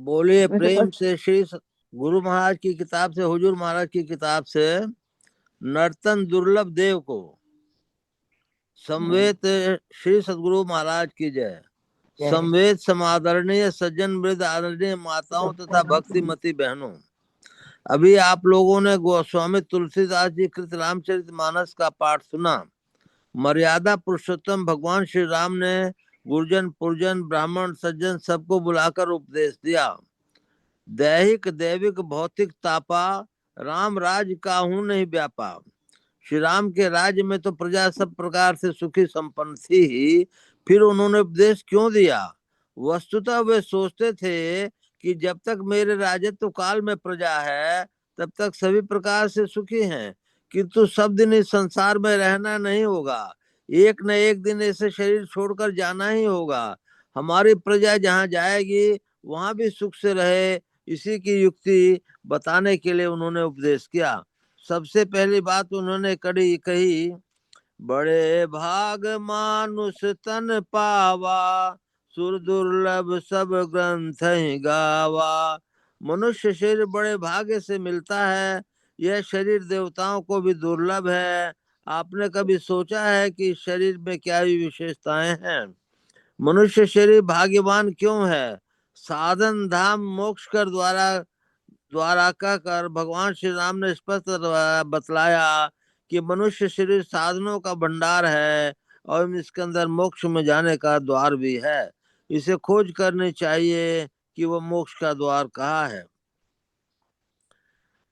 बोलिए वैसे प्रेम से श्री गुरु महाराज की किताब से, हुजूर महाराज की किताब से। नर्तन दुर्लभ देव को संवेद श्री सदगुरु महाराज की जय। संवेद समादरणीय सज्जन वृद्ध आदरणीय माताओं तथा भक्तिमती बहनों, अभी आप लोगों ने गोस्वामी तुलसीदास जी कृत रामचरित मानस का पाठ सुना। मर्यादा पुरुषोत्तम भगवान श्री राम ने गुरुजन पुरजन ब्राह्मण सज्जन सबको बुलाकर उपदेश दिया। दैहिक दैविक भौतिक तापा, राम राज काहू नहीं व्यापा। श्री राम के राज्य में तो प्रजा सब प्रकार से सुखी संपन्न थी ही, फिर उन्होंने उपदेश क्यों दिया? वस्तुतः वे सोचते थे कि जब तक मेरे राजत्व काल में प्रजा है तब तक सभी प्रकार से सुखी हैं, किंतु सब दिन इस संसार में रहना नहीं होगा। एक न एक दिन ऐसे शरीर छोड़कर जाना ही होगा। हमारी प्रजा जहाँ जाएगी वहां भी सुख से रहे, इसी की युक्ति बताने के लिए उन्होंने उपदेश किया। सबसे पहली बात उन्होंने कही, बड़े भाग मानुष तन पावा, सुर दुर्लभ सब ग्रंथ ही गावा। मनुष्य शरीर बड़े भाग्य से मिलता है, यह शरीर देवताओं को भी दुर्लभ है। आपने कभी सोचा है कि इस शरीर में क्या विशेषताएं हैं? मनुष्य शरीर भाग्यवान क्यों है? साधन धाम मोक्ष कर द्वारा कहकर भगवान श्री राम ने स्पष्ट बतलाया कि मनुष्य शरीर साधनों का भंडार है और इसके अंदर मोक्ष में जाने का द्वार भी है। इसे खोज करनी चाहिए कि वह मोक्ष का द्वार कहाँ है।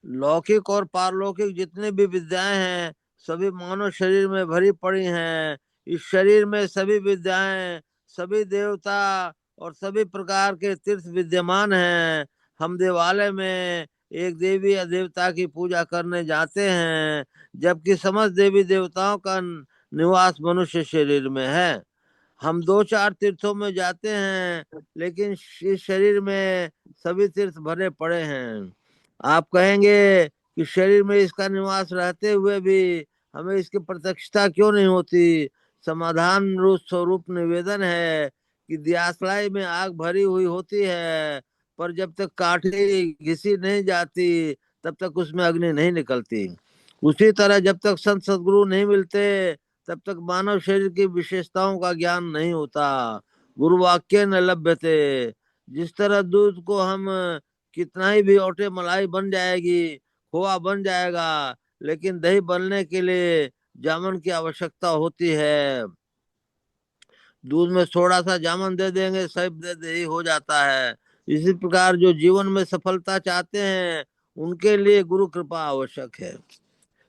लौकिक और पारलौकिक जितनी भी विद्याएं हैं सभी मानव शरीर में भरी पड़ी हैं। इस शरीर में सभी विद्याएं, सभी देवता और सभी प्रकार के तीर्थ विद्यमान हैं। हम देवालय में एक देवी या देवता की पूजा करने जाते हैं, जबकि समस्त देवी देवताओं का निवास मनुष्य शरीर में है। हम 2-4 तीर्थों में जाते हैं, लेकिन इस शरीर में सभी तीर्थ भरे पड़े हैं। आप कहेंगे कि शरीर में इसका निवास रहते हुए भी हमें इसकी प्रत्यक्षता क्यों नहीं होती? समाधान रूप स्वरूप निवेदन है कि दियासलाई में आग भरी हुई होती है, पर जब तक काठी घिसी नहीं जाती तब तक उसमें अग्नि नहीं निकलती। उसी तरह जब तक संत सदगुरु नहीं मिलते तब तक मानव शरीर की विशेषताओं का ज्ञान नहीं होता। गुरु वाक्य न लभ्यते। जिस तरह दूध को हम कितना ही भी औटे मलाई बन जाएगी, खोआ बन जाएगा, लेकिन दही बनने के लिए जामन की आवश्यकता होती है। दूध में थोड़ा सा जामन दे देंगे, सब दे दही हो जाता है। इसी प्रकार जो जीवन में सफलता चाहते हैं उनके लिए गुरु कृपा आवश्यक है।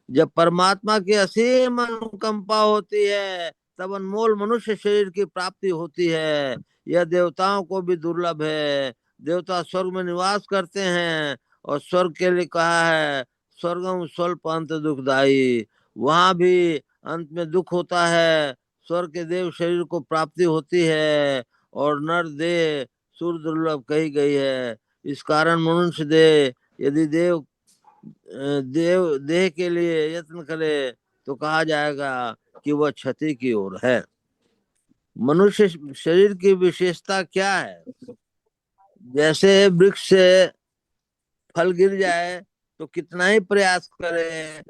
जब परमात्मा की असीम अनुकंपा होती है तब अनमोल मनुष्य शरीर की प्राप्ति होती है। यह देवताओं को भी दुर्लभ है। देवता स्वर्ग में निवास करते हैं और स्वर्ग के लिए कहा है, स्वर्गम स्वल्प अंत दुखदाई। वहां भी अंत में दुख होता है। स्वर्ग के देव शरीर को प्राप्ति होती है और नर देह सुर दुर्लभ कही गई है। इस कारण मनुष्य देह यदि देह के लिए यत्न करे तो कहा जाएगा कि वह क्षति की ओर है। मनुष्य शरीर की विशेषता क्या है? जैसे वृक्ष से फल गिर जाए तो कितना ही प्रयास करे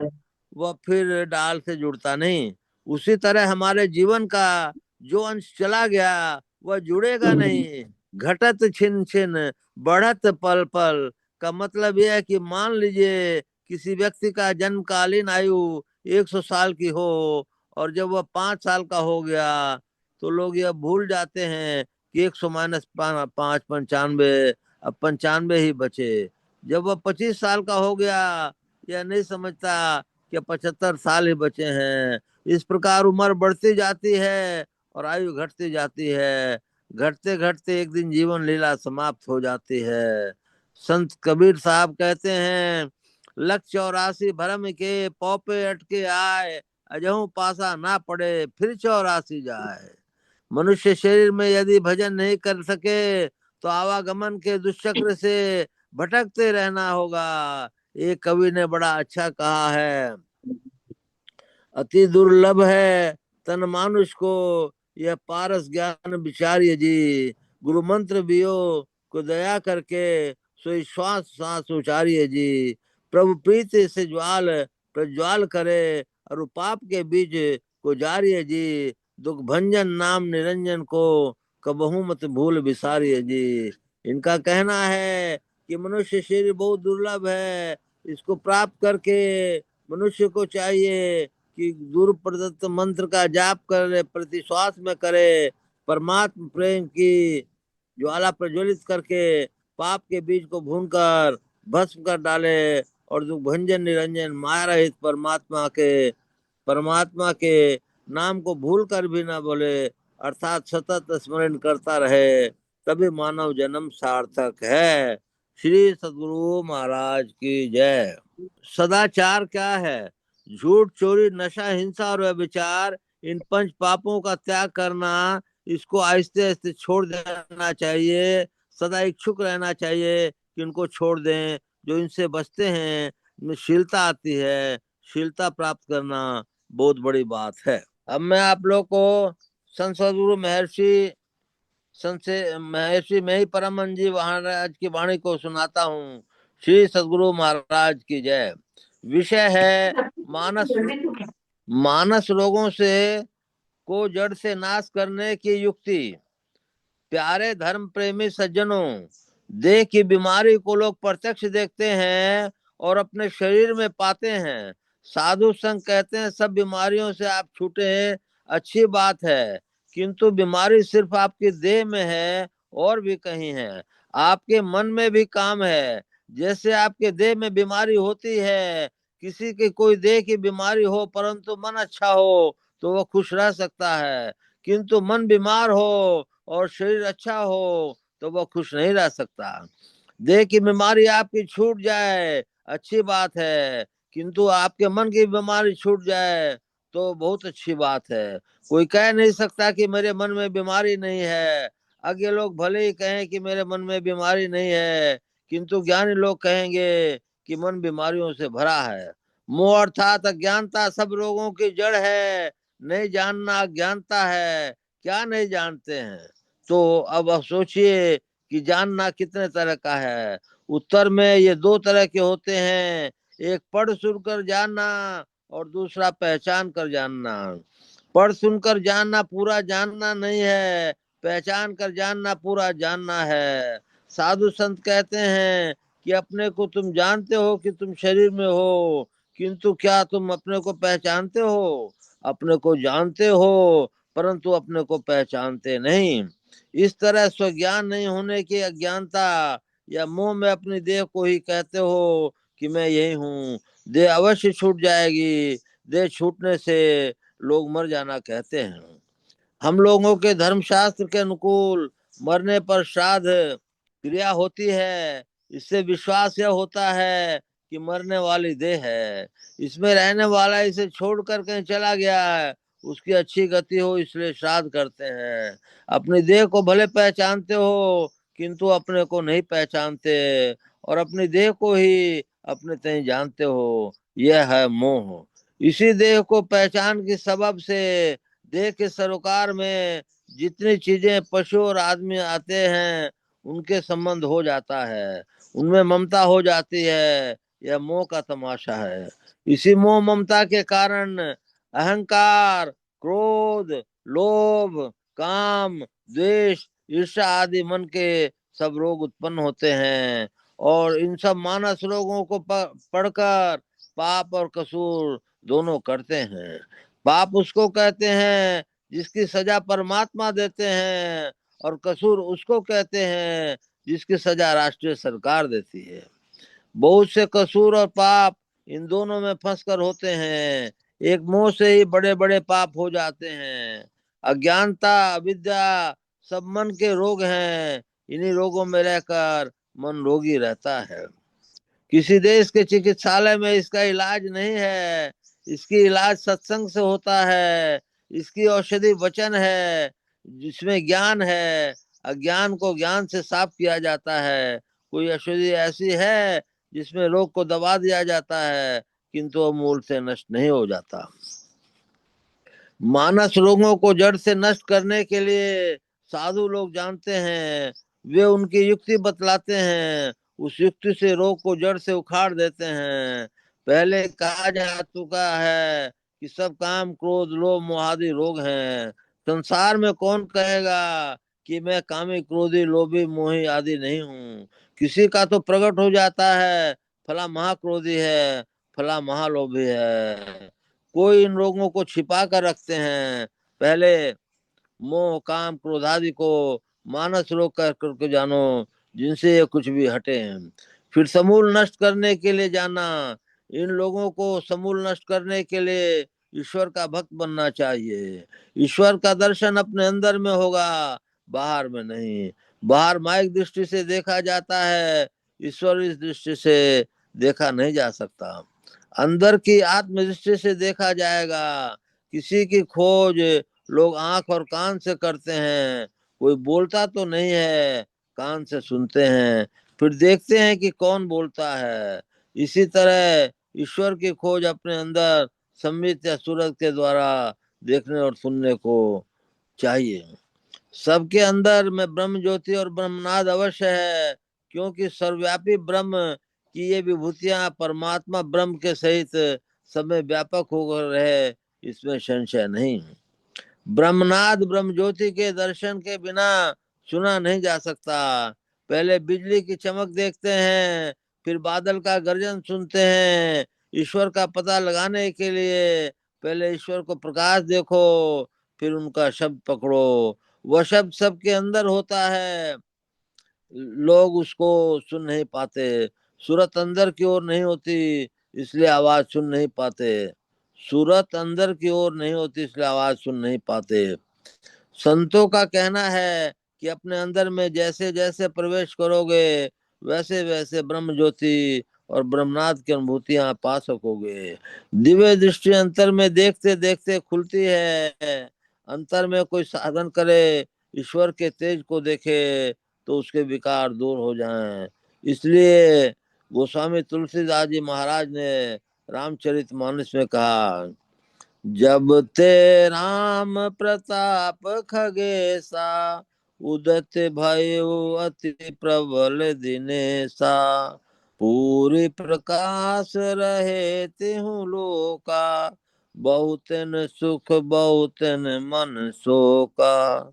वह फिर डाल से जुड़ता नहीं। उसी तरह हमारे जीवन का जो अंश चला गया वह जुड़ेगा नहीं। घटत छिन छिन बढ़त पल पल का मतलब यह है कि मान लीजिए किसी व्यक्ति का जन्मकालीन आयु 100 साल की हो और जब वह 5 साल का हो गया तो लोग यह भूल जाते हैं कि 100 माइनस 5 95, अब 95 ही बचे। जब वह 25 साल का हो गया यह नहीं समझता कि 75 साल ही बचे हैं। इस प्रकार उम्र बढ़ती जाती है और आयु घटती जाती है। घटते घटते एक दिन जीवन लीला समाप्त हो जाती है। संत कबीर साहब कहते हैं, लख 84 भरम के पौपे अटके आए, अजहू पासा ना पड़े फिर 84 जाए। मनुष्य शरीर में यदि भजन नहीं कर सके तो आवागमन के दुष्चक्र से भटकते रहना होगा। एक कवि ने बड़ा अच्छा कहा है, अति दुर्लभ है तन मानुष को यह पारस ज्ञान विचार्य जी। गुरु मंत्र बियो को दया करके सोई श्वास सांस उचारिए जी। प्रभु प्रीति से ज्वाल प्रज्वाल करे और पाप के बीज को जारिए जी। दुख भंजन नाम निरंजन को कबहू मत भूल बिसारिए जी। इनका कहना है कि मनुष्य शरीर बहुत दुर्लभ है, इसको प्राप्त करके मनुष्य को चाहिए कि गुरु प्रदत्त मंत्र का जाप करे, प्रति श्वास में करे, परमात्मा प्रेम की ज्वाला प्रज्वलित करके पाप के बीज को भूनकर भस्म कर डाले और दुख भंजन निरंजन माया रहित परमात्मा के नाम को भूल कर भी ना बोले, अर्थात सतत स्मरण करता रहे, तभी मानव जन्म सार्थक है। श्री सद्गुरु महाराज की जय। सदाचार क्या है? झूठ, चोरी, नशा, हिंसा और व्यभिचार, इन 5 पापों का त्याग करना, इसको आहिस्ते आहिस्ते छोड़ देना चाहिए। सदा इच्छुक रहना चाहिए कि इनको छोड़ दें। जो इनसे बचते हैं इनमें शीलता आती है। शीलता प्राप्त करना बहुत बड़ी बात है। अब मैं आप लोग को संत सद्गुरु महर्षि में ही परमहंस जी महाराज की वाणी को सुनाता हूँ। श्री सद्गुरु महाराज की जय। विषय है मानस रोगों से को जड़ से नाश करने की युक्ति। प्यारे धर्म प्रेमी सज्जनों, देह की बीमारी को लोग प्रत्यक्ष देखते हैं और अपने शरीर में पाते हैं। साधु संत कहते हैं सब बीमारियों से आप छूटे हैं, अच्छी बात है, किंतु बीमारी सिर्फ आपके देह में है और भी कहीं है। आपके मन में भी काम है। जैसे आपके देह में बीमारी होती है, किसी की कोई देह की बीमारी हो परंतु मन अच्छा हो तो वह खुश रह सकता है, किंतु मन बीमार हो और शरीर अच्छा हो तो वह खुश नहीं रह सकता। देह की बीमारी आपकी छूट जाए अच्छी बात है, किंतु आपके मन की बीमारी छूट जाए तो बहुत अच्छी बात है। कोई कह नहीं सकता कि मेरे मन में बीमारी नहीं है। आगे लोग भले ही कहें कि मेरे मन में बीमारी नहीं है, किंतु ज्ञानी लोग कहेंगे कि मन बीमारियों से भरा है। मोह अर्थात अज्ञानता सब रोगों की जड़ है। नहीं जानना अज्ञानता है। क्या नहीं जानते हैं? तो अब सोचिए कि जानना कितने तरह का है। उत्तर में ये 2 तरह के होते हैं, एक पढ़ सुनकर जानना और दूसरा पहचान कर जानना। पढ़ सुनकर जानना पूरा जानना नहीं है, पहचान कर जानना पूरा जानना है। साधु संत कहते हैं कि अपने को तुम जानते हो कि तुम शरीर में हो, किंतु क्या तुम अपने को पहचानते हो? अपने को जानते हो परंतु अपने को पहचानते नहीं। इस तरह स्वज्ञान नहीं होने की अज्ञानता या मोह में अपनी देह को ही कहते हो कि मैं यही हूँ। देह अवश्य छूट जाएगी। देह छूटने से लोग मर जाना कहते हैं। हम लोगों के धर्मशास्त्र के अनुकूल मरने पर श्राद्ध क्रिया होती है। इससे विश्वास यह होता है कि मरने वाली देह है, इसमें रहने वाला इसे छोड़कर कहीं चला गया है, उसकी अच्छी गति हो इसलिए श्राद्ध करते हैं। अपनी देह को भले पहचानते हो किंतु अपने को नहीं पहचानते और अपनी देह को ही अपने तय जानते हो। यह है मोह। इसी देह को पहचान के सबब से देह के सरोकार में जितनी चीजें पशु और आदमी आते हैं उनके संबंध हो जाता है, उनमें ममता हो जाती है। यह मोह का तमाशा है। इसी मोह ममता के कारण अहंकार, क्रोध, लोभ, काम, द्वेष, ईर्ष्या आदि मन के सब रोग उत्पन्न होते हैं और इन सब मानस रोगों को पढ़कर पाप और कसूर दोनों करते हैं। पाप उसको कहते हैं जिसकी सजा परमात्मा देते हैं और कसूर उसको कहते हैं जिसकी सजा राष्ट्रीय सरकार देती है। बहुत से कसूर और पाप इन दोनों में फंसकर होते हैं। एक मोह से ही बड़े बड़े पाप हो जाते हैं। अज्ञानता, अविद्या सब मन के रोग हैं। इन्हीं रोगों में रहकर मन रोगी रहता है। किसी देश के चिकित्सालय में इसका इलाज नहीं है। इसकी इलाज सत्संग से होता है। इसकी औषधि वचन है जिसमें ज्ञान है। अज्ञान को ज्ञान से साफ किया जाता है। कोई औषधि ऐसी है जिसमें रोग को दबा दिया जाता है किंतु वो मूल से नष्ट नहीं हो जाता। मानस रोगों को जड़ से नष्ट करने के लिए साधु लोग जानते हैं वे उनकी युक्ति बतलाते हैं, उस युक्ति से रोग को जड़ से उखाड़ देते हैं। पहले कहा जा चुका है कि सब काम क्रोध लोभ मोह आदि रोग हैं। संसार में कौन कहेगा कि मैं कामी क्रोधी लोभी मोही आदि नहीं हूँ। किसी का तो प्रकट हो जाता है, फला महाक्रोधी है, फला महालोभी है। कोई इन रोगों को छिपा कर रखते हैं। पहले मोह काम क्रोध आदि को मानस रोग कर करके जानो, जिनसे ये कुछ भी हटे हैं। फिर समूल नष्ट करने के लिए जाना। इन लोगों को समूल नष्ट करने के लिए ईश्वर का भक्त बनना चाहिए। ईश्वर का दर्शन अपने अंदर में होगा, बाहर में नहीं। बाहर माइक दृष्टि से देखा जाता है, ईश्वर इस दृष्टि से देखा नहीं जा सकता। अंदर की आत्म दृष्टि से देखा जाएगा। किसी की खोज लोग आंख और कान से करते हैं, कोई बोलता तो नहीं है, कान से सुनते हैं, फिर देखते हैं कि कौन बोलता है। इसी तरह ईश्वर की खोज अपने अंदर संबित या सूरत के द्वारा देखने और सुनने को चाहिए। सबके अंदर में ब्रह्म ज्योति और ब्रह्मनाद अवश्य है, क्योंकि सर्वव्यापी ब्रह्म की ये विभूतियां परमात्मा ब्रह्म के सहित सब में व्यापक होकर रहे, इसमें संशय नहीं। ब्रह्मनाद ब्रह्म ज्योति के दर्शन के बिना सुना नहीं जा सकता। पहले बिजली की चमक देखते हैं, फिर बादल का गर्जन सुनते हैं। ईश्वर का पता लगाने के लिए पहले ईश्वर को प्रकाश देखो, फिर उनका शब्द पकड़ो। वह शब्द सबके अंदर होता है, लोग उसको सुन नहीं पाते। सूरत अंदर की ओर नहीं होती, इसलिए आवाज सुन नहीं पाते। सूरत अंदर की ओर नहीं होती, इसलिए आवाज सुन नहीं पाते। संतों का कहना है कि अपने अंदर में जैसे जैसे प्रवेश करोगे, वैसे वैसे ब्रह्म ज्योति और ब्रह्मनाद की अनुभूतियां पा सकोगे। दिव्य दृष्टि अंतर में देखते देखते खुलती है। अंतर में कोई साधन करे, ईश्वर के तेज को देखे, तो उसके विकार दूर हो जाएं। इसलिए गोस्वामी तुलसीदास जी महाराज ने रामचरितमानस में कहा, जब ते राम प्रताप खगेसा, उदत भयो अति प्रबल दिनेसा, पूरी प्रकाश रहे तिहु लोका, बहुतन सुख बहुतन मन शोका,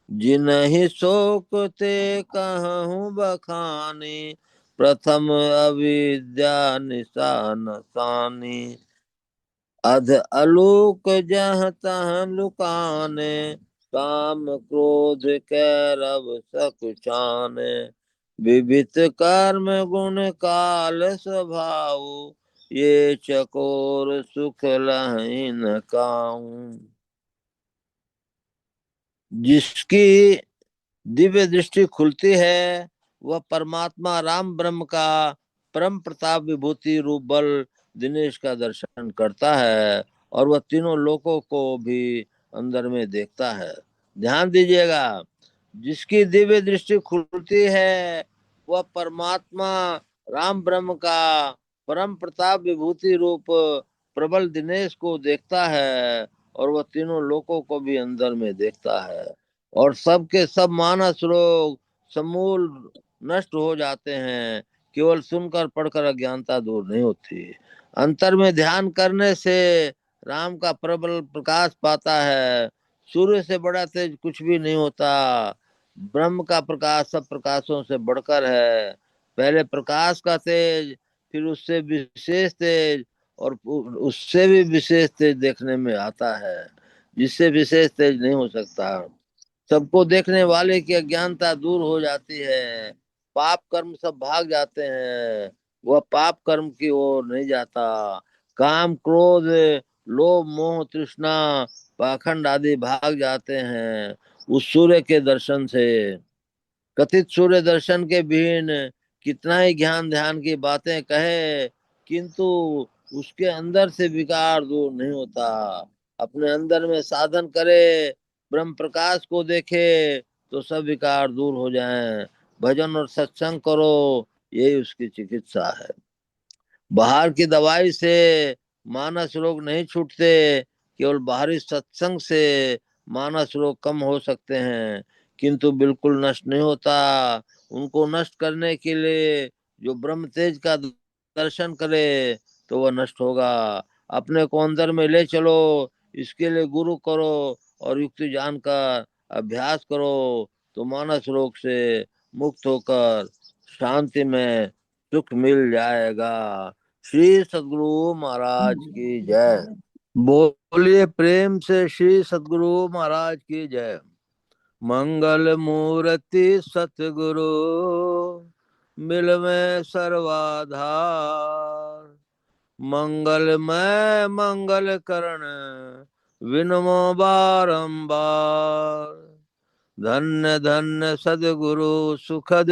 जिनहि शोक ते कहूँ बखानी, प्रथम अविद्या निशान सानी, अध आलोक जहाँ तहाँ लुकाने, काम क्रोध कैरव सकुचाने, विविध कर्म गुण काल स्वभाव, ये चकोर सुख लहि न काऊं। जिसकी दिव्य दृष्टि खुलती है, वह परमात्मा राम ब्रह्म का परम प्रताप विभूति रूप बल दिनेश का दर्शन करता है, और वह तीनों लोकों को भी अंदर में देखता है। ध्यान दीजिएगा, जिसकी दिव्य दृष्टि खुलती है, वह परमात्मा राम ब्रह्म का परम प्रताप विभूति रूप प्रबल दिनेश को देखता है, और वह तीनों लोकों को भी अंदर में देखता है। और सबके सब मानस रोग समूल नष्ट हो जाते हैं। केवल सुनकर पढ़कर अज्ञानता दूर नहीं होती। अंतर में ध्यान करने से राम का प्रबल प्रकाश पाता है। सूर्य से बड़ा तेज कुछ भी नहीं होता। ब्रह्म का प्रकाश सब प्रकाशों से बढ़कर है। पहले प्रकाश का तेज, फिर उससे विशेष तेज, और उससे भी विशेष तेज देखने में आता है, जिससे विशेष तेज नहीं हो सकता। सबको देखने वाले की अज्ञानता दूर हो जाती है। पाप कर्म सब भाग जाते हैं, वह पाप कर्म की ओर नहीं जाता। काम क्रोध लोभ मोह तृष्णा पाखंड आदि भाग जाते हैं उस सूर्य के दर्शन से। कथित सूर्य दर्शन के बिन कितना ही ज्ञान ध्यान की बातें कहे, किंतु उसके अंदर से विकार दूर नहीं होता। अपने अंदर में साधन करे, ब्रह्म प्रकाश को देखे, तो सब विकार दूर हो जाएं। भजन और सत्संग करो, यही उसकी चिकित्सा है। बाहर की दवाई से मानस रोग नहीं छूटते, केवल बाहरी सत्संग से मानस रोग कम हो सकते हैं। किंतु बिल्कुल नष्ट नहीं होता। उनको नष्ट करने के लिए जो ब्रह्म तेज का दर्शन करे तो वह नष्ट होगा। अपने को अंदर में ले चलो, इसके लिए गुरु करो और युक्ति जानकर अभ्यास करो, तो मानस रोग से मुक्त होकर शांति में सुख मिल जाएगा। श्री सद्गुरु महाराज की जय। बोलिए प्रेम से श्री सद्गुरु महाराज की जय। मंगल मूर्ति सतगुरु मिलवे सर्वाधार। मंगलमय मंगल करण विनमो बारंबार। धन्य धन्य सद्गुरु सुखद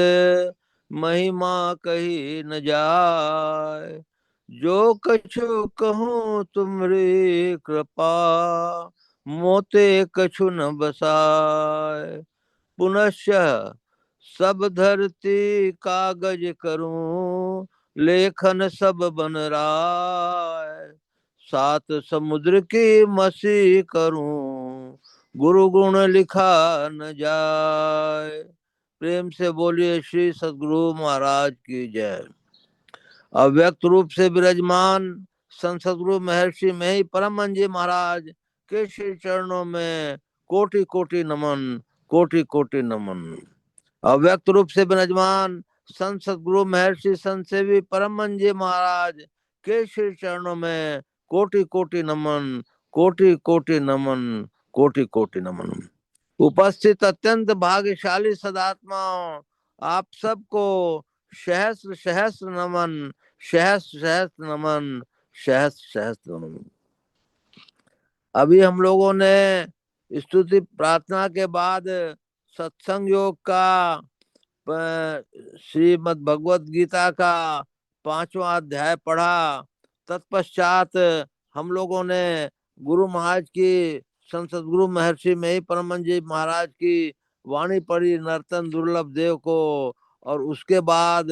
महिमा कही न जाय। जो कछु कहूँ तुमरी कृपा मोते कछु न बसाय। पुनश्च सब धरती कागज करूं लेखन सब बन राय। सात समुद्र की मसी करूं गुरु गुण लिखा न जाए। प्रेम से बोलिए श्री सद्गुरु महाराज की जय। अव्यक्त रूप से विराजमान संत सद्गुरु महर्षि में ही परम जी महाराज के श्री चरणों में कोटि कोटि नमन, कोटि कोटि नमन। अव्यक्त रूप से विराजमान संत सद्गुरु महर्षि संत सेवी परम जी महाराज के श्री चरणों में कोटि कोटि नमन, कोटि कोटि नमन, कोटि कोटि नमन। उपस्थित अत्यंत भाग्यशाली सदात्माओं, आप सबको सहस्र सहस्र नमन, सहस्र सहस्र नमन, सहस्र सहस्र नमन। अभी हम लोगों ने स्तुति प्रार्थना के बाद सत्संग योग का श्रीमद् भगवत गीता का 5वां अध्याय पढ़ा। तत्पश्चात हम लोगों ने गुरु महाराज की संत सद्गुरु महर्षि में ही परम जी महाराज की वाणी पढ़ी, नर्तन दुर्लभ देव को। और उसके बाद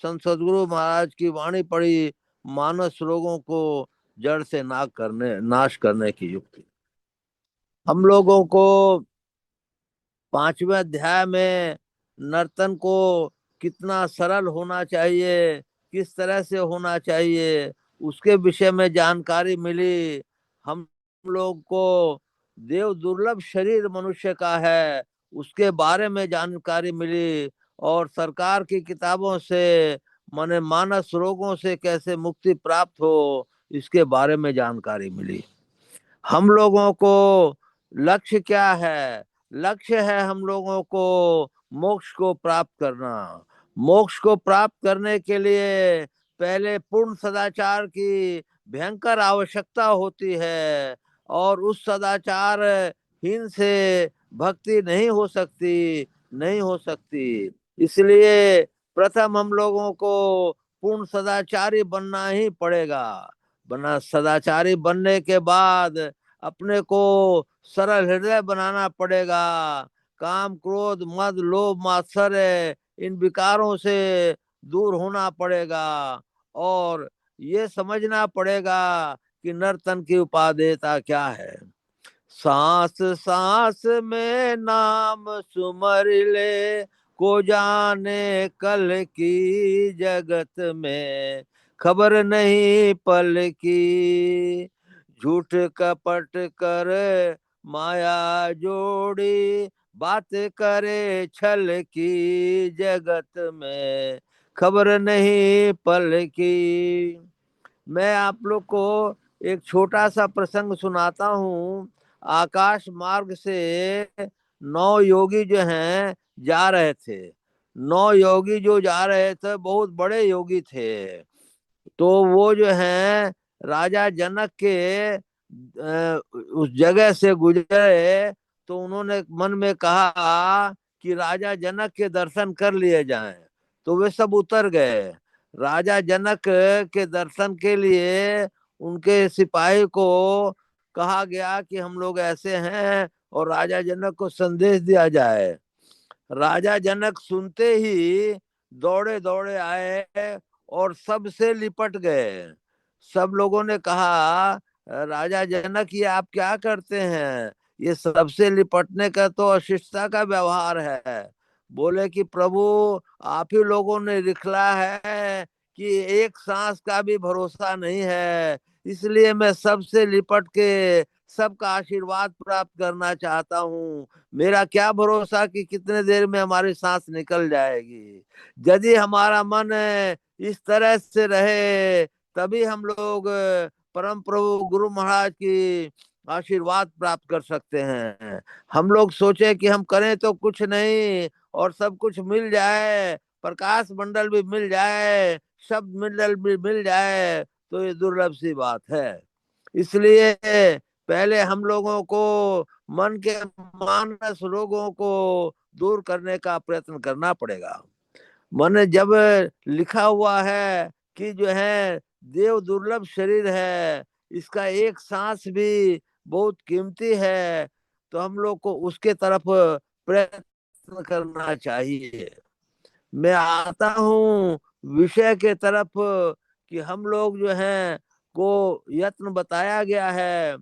संत सद्गुरु महाराज की वाणी पढ़ी, मानस रोगों को जड़ से नाश करने की युक्ति। हम लोगों को 5वें अध्याय में नर्तन को कितना सरल होना चाहिए, किस तरह से होना चाहिए, उसके विषय में जानकारी मिली। हम लोग को देव दुर्लभ शरीर मनुष्य का है, उसके बारे में जानकारी मिली। और सरकार की किताबों से माने मानस रोगों से कैसे मुक्ति प्राप्त हो, इसके बारे में जानकारी मिली। हम लोगों को लक्ष्य क्या है? लक्ष्य है हम लोगों को मोक्ष को प्राप्त करना। मोक्ष को प्राप्त करने के लिए पहले पूर्ण सदाचार की भयंकर आवश्यकता होती है, और उस सदाचार हीन से भक्ति नहीं हो सकती, नहीं हो सकती। इसलिए प्रथम हम लोगों को पूर्ण सदाचारी बनना ही पड़ेगा। बना सदाचारी बनने के बाद अपने को सरल हृदय बनाना पड़ेगा। काम क्रोध मद लोभ मात्सर्य इन विकारों से दूर होना पड़ेगा। और ये समझना पड़ेगा कि नर्तन की उपादेयता क्या है। सांस सांस में नाम सुमर ले, को जाने कल की जगत में खबर नहीं पल की। झूठ कपट कर माया जोड़ी, बात करे छल की जगत में खबर नहीं पल की। मैं आप लोग को एक छोटा सा प्रसंग सुनाता हूँ। आकाश मार्ग से 9 योगी जो हैं जा रहे थे। 9 योगी जो जा रहे थे बहुत बड़े योगी थे। तो वो जो हैं राजा जनक के उस जगह से गुजरे, तो उन्होंने मन में कहा कि राजा जनक के दर्शन कर लिए जाएं। तो वे सब उतर गए। राजा जनक के दर्शन के लिए उनके सिपाही को कहा गया कि हम लोग ऐसे हैं और राजा जनक को संदेश दिया जाए। राजा जनक सुनते ही दौड़े दौड़े आए और सबसे लिपट गए। सब लोगों ने कहा, राजा जनक ये आप क्या करते हैं? ये सबसे लिपटने का तो अशिष्टता का व्यवहार है। बोले कि प्रभु, आप ही लोगों ने लिखला है कि एक सांस का भी भरोसा नहीं है, इसलिए मैं सबसे लिपट के सबका आशीर्वाद प्राप्त करना चाहता हूँ। मेरा क्या भरोसा कि कितने देर में हमारी सांस निकल जाएगी। यदि हमारा मन इस तरह से रहे, तभी हम लोग परम प्रभु गुरु महाराज की आशीर्वाद प्राप्त कर सकते हैं। हम लोग सोचे कि हम करें तो कुछ नहीं और सब कुछ मिल जाए, प्रकाश मंडल भी मिल जाए, शब्द मंडल भी मिल जाए, तो ये दुर्लभ सी बात है। इसलिए पहले हम लोगों को मन के मानस रोगों को दूर करने का प्रयत्न करना पड़ेगा। मन जब लिखा हुआ है कि जो है देव दुर्लभ शरीर है, इसका एक सांस भी बहुत कीमती है, तो हम लोग को उसके तरफ प्रयत्न करना चाहिए। मैं आता हूँ विषय के तरफ कि हम लोग जो हैं को यत्न बताया गया है।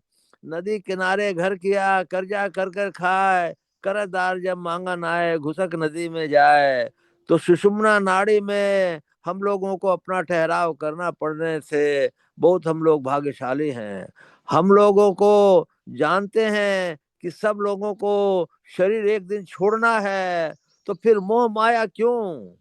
नदी किनारे घर किया, कर्जा कर कर खाए, करजदार जब मांगा ना आए, घुसक नदी में जाए। तो सुषुम्ना नाड़ी में हम लोगों को अपना ठहराव करना पड़ने से बहुत हम लोग भाग्यशाली हैं। हम लोगों को जानते हैं कि सब लोगों को शरीर एक दिन छोड़ना है, तो फिर मोह माया क्यों?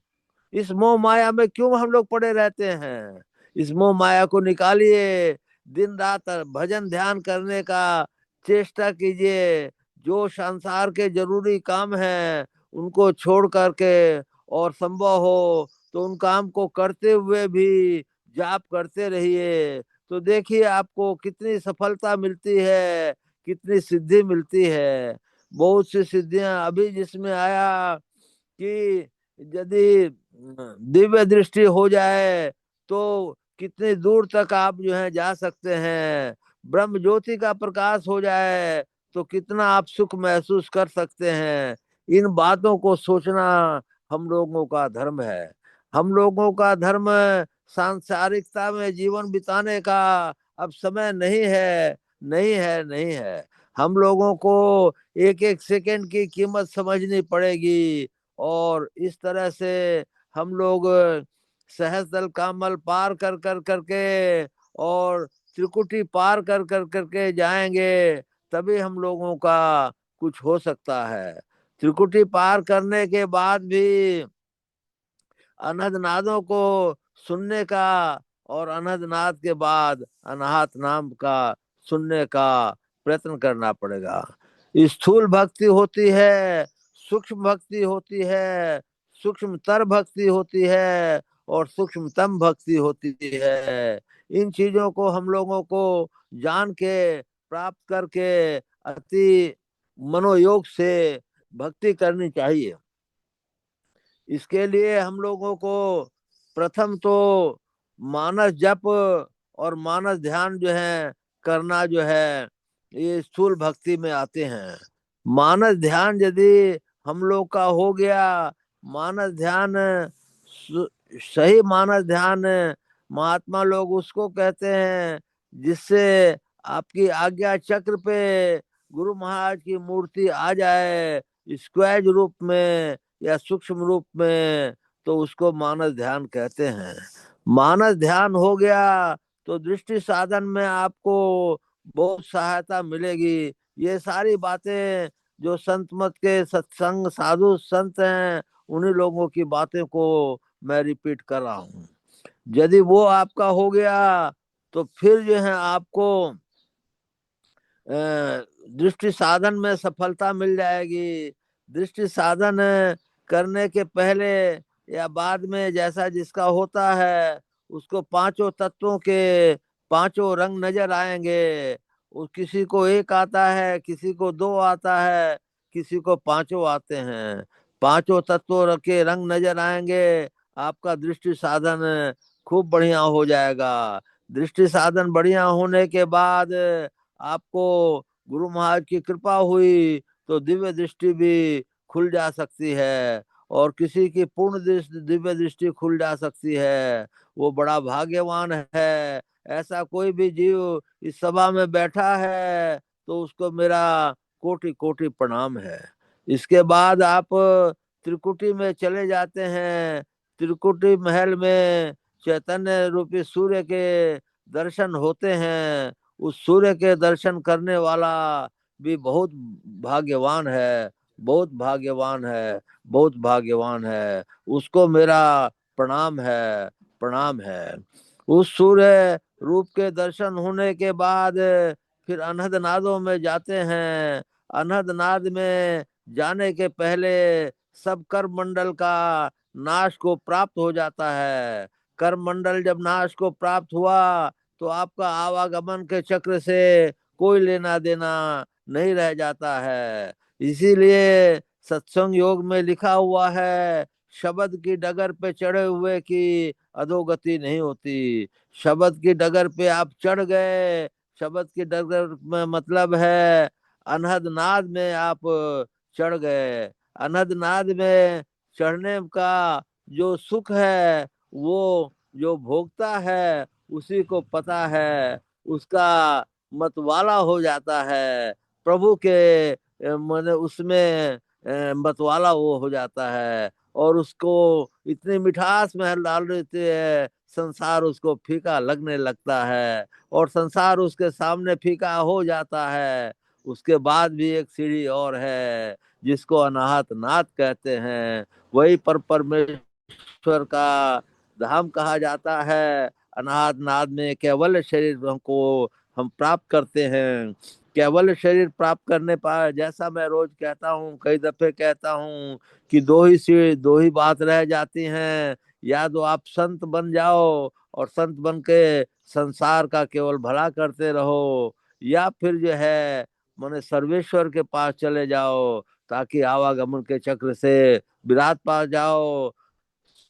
इस मोह माया में क्यों हम लोग पड़े रहते हैं? इस मोह माया को निकालिए, दिन रात भजन ध्यान करने का चेष्टा कीजिए। जो संसार के जरूरी काम हैं उनको छोड़ करके, और संभव हो तो उन काम को करते हुए भी जाप करते रहिए। तो देखिए आपको कितनी सफलता मिलती है, कितनी सिद्धि मिलती है। बहुत सी सिद्धियां अभी जिसमें आया कि यदि दिव्य दृष्टि हो जाए तो कितनी दूर तक आप जो है जा सकते हैं। ब्रह्म ज्योति का प्रकाश हो जाए तो कितना आप सुख महसूस कर सकते हैं। इन बातों को सोचना हम लोगों का धर्म है। हम लोगों का धर्म सांसारिकता में जीवन बिताने का अब समय नहीं है, नहीं है, नहीं है। हम लोगों को एक एक सेकंड की कीमत समझनी पड़ेगी। और इस तरह से हम लोग सहस्त्र कमल पार कर कर करके और त्रिकुटी पार कर कर करके जाएंगे, तभी हम लोगों का कुछ हो सकता है। त्रिकुटी पार करने के बाद भी अनहद नादों को सुनने का, और अनहद नाद के बाद अनाहत नाम का सुनने का प्रयत्न करना पड़ेगा। स्थूल भक्ति होती है, सूक्ष्म भक्ति होती है, सूक्ष्मतर भक्ति होती है, और सूक्ष्मतम भक्ति होती है। इन चीजों को हम लोगों को जान के प्राप्त करके अति मनोयोग से भक्ति करनी चाहिए। इसके लिए हम लोगों को प्रथम तो मानस जप और मानस ध्यान जो है करना जो है, ये स्थूल भक्ति में आते हैं। मानस ध्यान यदि हम लोग का हो गया, मानस ध्यान सही मानस ध्यान महात्मा लोग उसको कहते हैं जिससे आपकी आज्ञा चक्र पे गुरु महाराज की मूर्ति आ जाए, स्क्वेज रूप में या सूक्ष्म रूप में, तो उसको मानस ध्यान कहते हैं। मानस ध्यान हो गया तो दृष्टि साधन में आपको बहुत सहायता मिलेगी। ये सारी बातें जो संत मत के सत्संग साधु संत हैं, उन्हीं लोगों की बातें को मैं रिपीट कर रहा हूँ। यदि वो आपका हो गया तो फिर जो है आपको दृष्टि साधन में सफलता मिल जाएगी। दृष्टि साधन करने के पहले या बाद में जैसा जिसका होता है, उसको पांचों तत्वों के पांचों रंग नजर आएंगे। किसी को एक आता है, किसी को दो आता है, किसी को पांचों आते हैं। पांचों तत्वों के रंग नजर आएंगे, आपका दृष्टि साधन खूब बढ़िया हो जाएगा। दृष्टि साधन बढ़िया होने के बाद आपको गुरु महाराज की कृपा हुई तो दिव्य दृष्टि भी खुल जा सकती है, और किसी की पूर्ण दिव्य दृष्टि खुल जा सकती है। वो बड़ा भाग्यवान है। ऐसा कोई भी जीव इस सभा में बैठा है तो उसको मेरा कोटि कोटि प्रणाम है। इसके बाद आप त्रिकुटी में चले जाते हैं। त्रिकुटी महल में चैतन्य रूपी सूर्य के दर्शन होते हैं। उस सूर्य के दर्शन करने वाला भी बहुत भाग्यवान है, बहुत भाग्यवान है, बहुत भाग्यवान है। उसको मेरा प्रणाम है, प्रणाम है। उस सूर्य रूप के दर्शन होने के बाद फिर अनहद नादों में जाते हैं। अनहद नाद में जाने के पहले सब कर्म मंडल का नाश को प्राप्त हो जाता है। कर्म मंडल जब नाश को प्राप्त हुआ तो आपका आवागमन के चक्र से कोई लेना देना नहीं रह जाता है। इसीलिए सत्संग योग में लिखा हुआ है, शब्द की डगर पे चढ़े हुए की अधोगति नहीं होती। शब्द की डगर पे आप चढ़ गए, शब्द की डगर में मतलब है अनहद नाद में आप चढ़ गए। अनहद नाद में चढ़ने का जो सुख है वो जो भोगता है उसी को पता है। उसका मतवाला हो जाता है प्रभु के माने उसमें मतवाला वो हो जाता है। और उसको इतनी मिठास में डाल देती है, संसार उसको फीका लगने लगता है और संसार उसके सामने फीका हो जाता है। उसके बाद भी एक सीढ़ी और है जिसको अनाहत नाथ कहते हैं, वही पर परमेश्वर का धाम कहा जाता है। अनाहत नाद में केवल शरीर हमको हम प्राप्त करते हैं। केवल शरीर प्राप्त करने पाए, जैसा मैं रोज कहता हूँ, कई दफे कहता हूँ कि दो ही बात रह जाती हैं। या तो आप संत बन जाओ और संत बन के संसार का केवल भला करते रहो, या फिर जो है माने सर्वेश्वर के पास चले जाओ ताकि आवागमन के चक्र से विराट पा जाओ।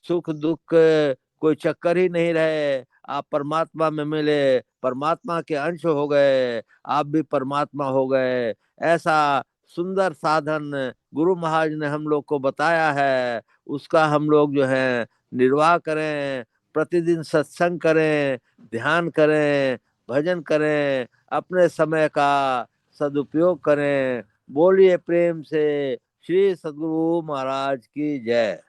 सुख दुख के कोई चक्कर ही नहीं रहे, आप परमात्मा में मिले, परमात्मा के अंश हो गए, आप भी परमात्मा हो गए। ऐसा सुंदर साधन गुरु महाराज ने हम लोग को बताया है। उसका हम लोग जो है निर्वाह करें, प्रतिदिन सत्संग करें, ध्यान करें, भजन करें, अपने समय का सदुपयोग करें। बोलिए प्रेम से श्री सद्गुरु महाराज की जय।